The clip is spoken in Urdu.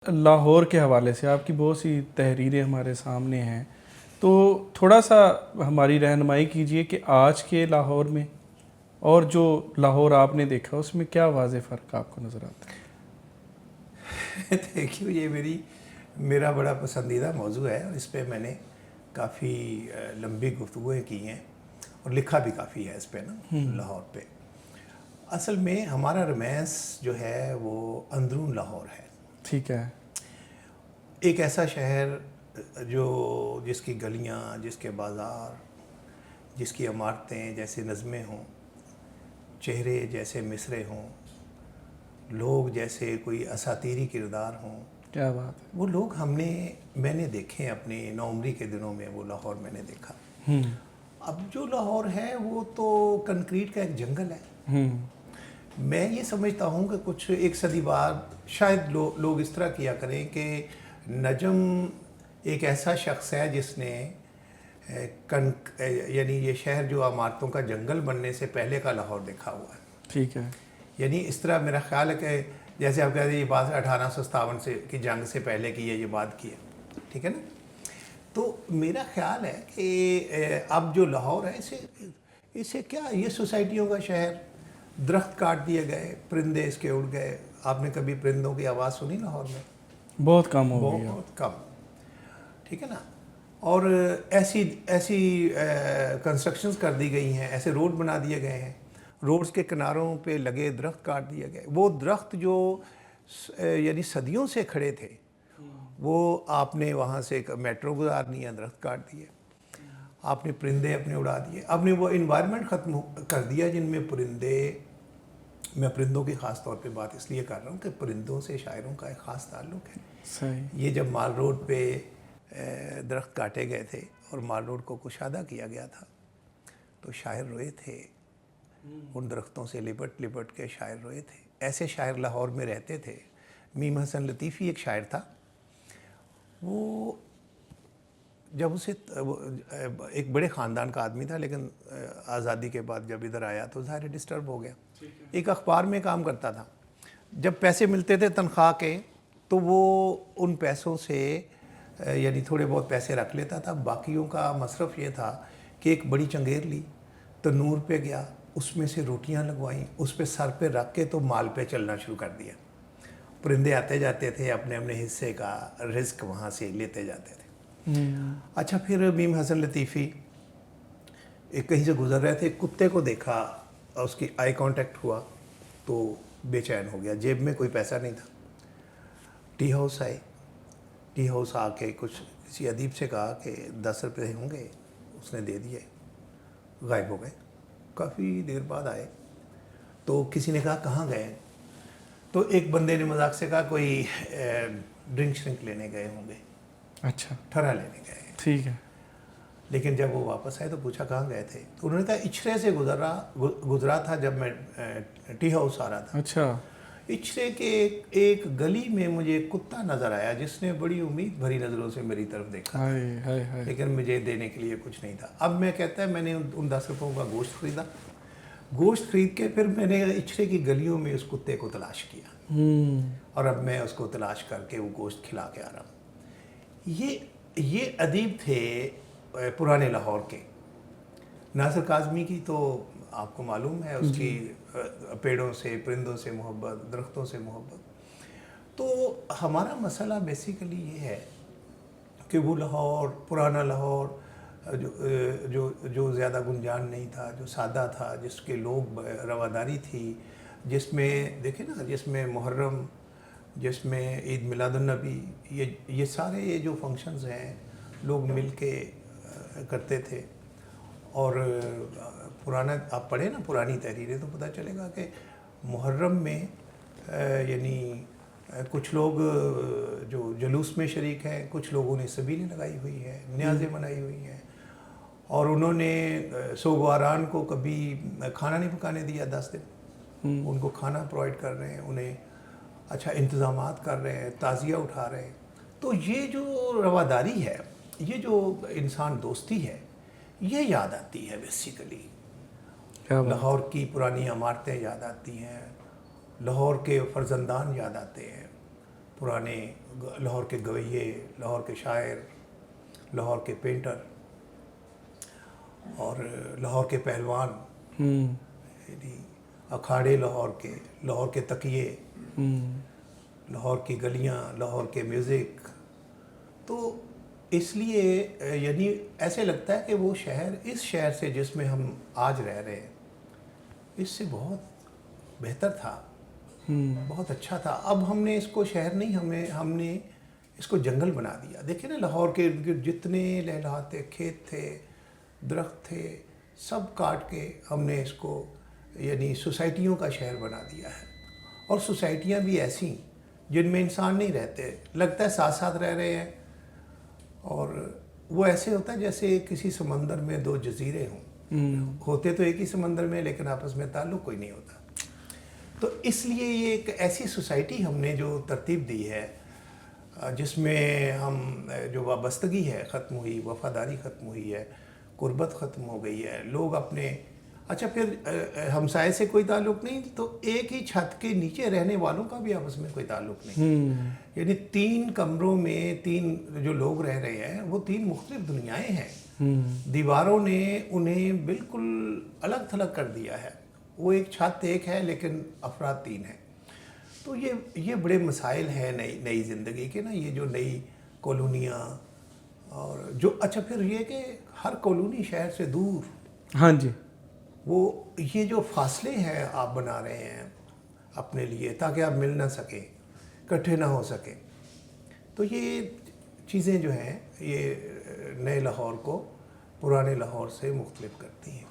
لاہور کے حوالے سے آپ کی بہت سی تحریریں ہمارے سامنے ہیں، تو تھوڑا سا ہماری رہنمائی کیجئے کہ آج کے لاہور میں اور جو لاہور آپ نے دیکھا اس میں کیا واضح فرق آپ کو نظر آتا ہے؟ دیکھیے یہ میرا بڑا پسندیدہ موضوع ہے اور اس پہ میں نے کافی لمبی گفتگویں کی ہیں اور لکھا بھی کافی ہے اس پہ نا لاہور پہ۔ اصل میں ہمارا رمیز جو ہے وہ اندرون لاہور ہے۔ ٹھیک ہے۔ ایک ایسا شہر جس کی گلیاں، جس کے بازار، جس کی عمارتیں جیسے نظمیں ہوں، چہرے جیسے مصرے ہوں، لوگ جیسے کوئی اساطیری کردار ہوں۔ کیا بات ہے۔ وہ لوگ میں نے دیکھے اپنی نوعمری کے دنوں میں، وہ لاہور میں نے دیکھا۔ اب جو لاہور ہے وہ تو کنکریٹ کا ایک جنگل ہے۔ میں یہ سمجھتا ہوں کہ کچھ ایک صدی بعد شاید لوگ اس طرح کیا کریں کہ نجم ایک ایسا شخص ہے جس نے یعنی یہ شہر جو عمارتوں کا جنگل بننے سے پہلے کا لاہور دیکھا ہوا ہے۔ ٹھیک ہے۔ یعنی اس طرح میرا خیال ہے کہ جیسے آپ کہتے ہیں یہ بات 1857 کی جنگ سے پہلے کی ہے، یہ بات کی ہے، ٹھیک ہے نا۔ تو میرا خیال ہے کہ اب جو لاہور ہے اسے کیا، یہ سوسائٹیوں کا شہر، درخت کاٹ دیے گئے، پرندے اس کے اڑ گئے۔ آپ نے کبھی پرندوں کی آواز سنی لاہور میں؟ بہت کم ہو گئی ہے۔ بہت کم، ٹھیک ہے نا۔ اور ایسی کنسٹرکشنز کر دی گئی ہیں، ایسے روڈ بنا دیے گئے ہیں، روڈز کے کناروں پہ لگے درخت کاٹ دیے گئے۔ وہ درخت جو یعنی صدیوں سے کھڑے تھے، وہ آپ نے وہاں سے ایک میٹرو گزارنی ہے، درخت کاٹ دیے، آپ نے پرندے اپنے اڑا دیے، آپ نے وہ انوائرمنٹ ختم کر دیا جن میں میں پرندوں کی خاص طور پہ بات اس لیے کر رہا ہوں کہ پرندوں سے شاعروں کا ایک خاص تعلق ہے۔ صحیح۔ یہ جب مال روڈ پہ درخت کاٹے گئے تھے اور مال روڈ کو کشادہ کیا گیا تھا تو شاعر روئے تھے، ان درختوں سے لپٹ لپٹ کے شاعر روئے تھے۔ ایسے شاعر لاہور میں رہتے تھے۔ میم حسن لطیفی ایک شاعر تھا، وہ جب اسے ایک بڑے خاندان کا آدمی تھا، لیکن آزادی کے بعد جب ادھر آیا تو ظاہر ڈسٹرب ہو گیا۔ ایک اخبار میں کام کرتا تھا، جب پیسے ملتے تھے تنخواہ کے تو وہ ان پیسوں سے یعنی تھوڑے بہت پیسے رکھ لیتا تھا، باقیوں کا مصرف یہ تھا کہ ایک بڑی چنگیر لی، تنور پہ گیا، اس میں سے روٹیاں لگوائیں، اس پہ سر پہ رکھ کے تو مال پہ چلنا شروع کر دیا۔ پرندے آتے جاتے تھے، اپنے اپنے حصے کا رزق وہاں سے لیتے جاتے تھے۔ اچھا، پھر میم حسن لطیفی ایک کہیں سے گزر رہے تھے، کتے کو دیکھا، اس کی آئی کانٹیکٹ ہوا تو بے چین ہو گیا، جیب میں کوئی پیسہ نہیں تھا۔ ٹی ہاؤس آئے، ٹی ہاؤس آ کے کسی ادیب سے کہا کہ 10 روپے ہوں گے، اس نے دے دیے، غائب ہو گئے۔ کافی دیر بعد آئے تو کسی نے کہا کہاں گئے؟ تو ایک بندے نے مذاق سے کہا کوئی ڈرنک شرنک لینے گئے ہوں گے۔ اچھا، ٹھرا لینے گئے۔ ٹھیک ہے۔ لیکن جب وہ واپس آئے تو پوچھا کہاں گئے تھے، تو انہوں نے کہا اچھرے سے گزرا تھا جب میں ٹی ہاؤس آ رہا تھا۔ اچھا۔ اچھرے کے ایک گلی میں مجھے ایک کتا نظر آیا جس نے بڑی امید بھری نظروں سے میری طرف دیکھا، لیکن مجھے دینے کے لیے کچھ نہیں تھا۔ اب میں کہتا ہے میں نے ان 10 روپوں کا گوشت خریدا، گوشت خرید کے پھر میں نے اچھرے کی گلیوں میں اس کتے کو تلاش کیا، اور اب میں اس کو تلاش کر کے وہ گوشت کھلا کے آ رہا ہوں۔ یہ ادیب تھے پرانے لاہور کے۔ ناصر کاظمی کی تو آپ کو معلوم ہے، اس کی پیڑوں سے، پرندوں سے محبت، درختوں سے محبت۔ تو ہمارا مسئلہ بیسیکلی یہ ہے کہ وہ لاہور، پرانا لاہور جو زیادہ گنجان نہیں تھا، جو سادہ تھا، جس کے لوگ رواداری تھی، جس میں دیکھیں نا، جس میں محرم، جس میں عید میلاد النبی، یہ سارے یہ جو فنکشنز ہیں لوگ مل کے کرتے تھے۔ اور پرانا آپ پڑھیں نا پرانی تحریریں تو پتہ چلے گا کہ محرم میں یعنی کچھ لوگ جو جلوس میں شریک ہیں، کچھ لوگوں نے سبیلیں لگائی ہوئی ہیں، نیازیں منائی ہوئی ہیں، اور انہوں نے سوگواران کو کبھی کھانا نہیں پکانے دیا 10 دن، ان کو کھانا پرووائڈ کر رہے ہیں، انہیں اچھا انتظامات کر رہے ہیں، تعزیہ اٹھا رہے ہیں۔ تو یہ جو رواداری ہے، یہ جو انسان دوستی ہے، یہ یاد آتی ہے بیسیکلی۔ لاہور کی پرانی عمارتیں یاد آتی ہیں، لاہور کے فرزندان یاد آتے ہیں، پرانے لاہور کے گویے، لاہور کے شاعر، لاہور کے پینٹر اور لاہور کے پہلوان، یعنی اکھاڑے لاہور کے تکیے، لاہور کی گلیاں، لاہور کے میوزک. تو اس لیے یعنی ایسے لگتا ہے کہ وہ شہر، اس شہر سے جس میں ہم آج رہ رہے ہیں، اس سے بہت بہتر تھا، بہت اچھا تھا. اب ہم نے اس کو شہر نہیں، ہم نے اس کو جنگل بنا دیا. دیکھیں نا لاہور کے ارد گرد جتنے لہلاتے کھیت تھے، درخت تھے، سب کاٹ کے ہم نے اس کو یعنی سوسائٹیوں کا شہر بنا دیا ہے. اور سوسائٹیاں بھی ایسی جن میں انسان نہیں رہتے، لگتا ہے ساتھ ساتھ رہ رہے ہیں، اور وہ ایسے ہوتا ہے جیسے کسی سمندر میں دو جزیرے ہوں، ہوتے تو ایک ہی سمندر میں لیکن آپس میں تعلق کوئی نہیں ہوتا. تو اس لیے یہ ایک ایسی سوسائٹی ہم نے جو ترتیب دی ہے جس میں ہم جو وابستگی ہے ختم ہوئی، وفاداری ختم ہوئی ہے، قربت ختم ہو گئی ہے. لوگ اپنے اچھا پھر ہمسائے سے کوئی تعلق نہیں، تو ایک ہی چھت کے نیچے رہنے والوں کا بھی آپس میں کوئی تعلق نہیں. یعنی 3 کمروں میں 3 جو لوگ رہ رہے ہیں وہ 3 مختلف دنیایں ہیں. دیواروں نے انہیں بالکل الگ تھلگ کر دیا ہے. وہ ایک چھت ایک ہے لیکن افراد 3 ہیں. تو یہ بڑے مسائل ہیں نئی زندگی کے نا، یہ جو نئی کالونیاں اور جو اچھا پھر یہ کہ ہر کالونی شہر سے دور. ہاں جی. وہ یہ جو فاصلے ہیں آپ بنا رہے ہیں اپنے لیے تاکہ آپ مل نہ سکیں، اکٹھے نہ ہو سکیں. تو یہ چیزیں جو ہیں یہ نئے لاہور کو پرانے لاہور سے مختلف کرتی ہیں.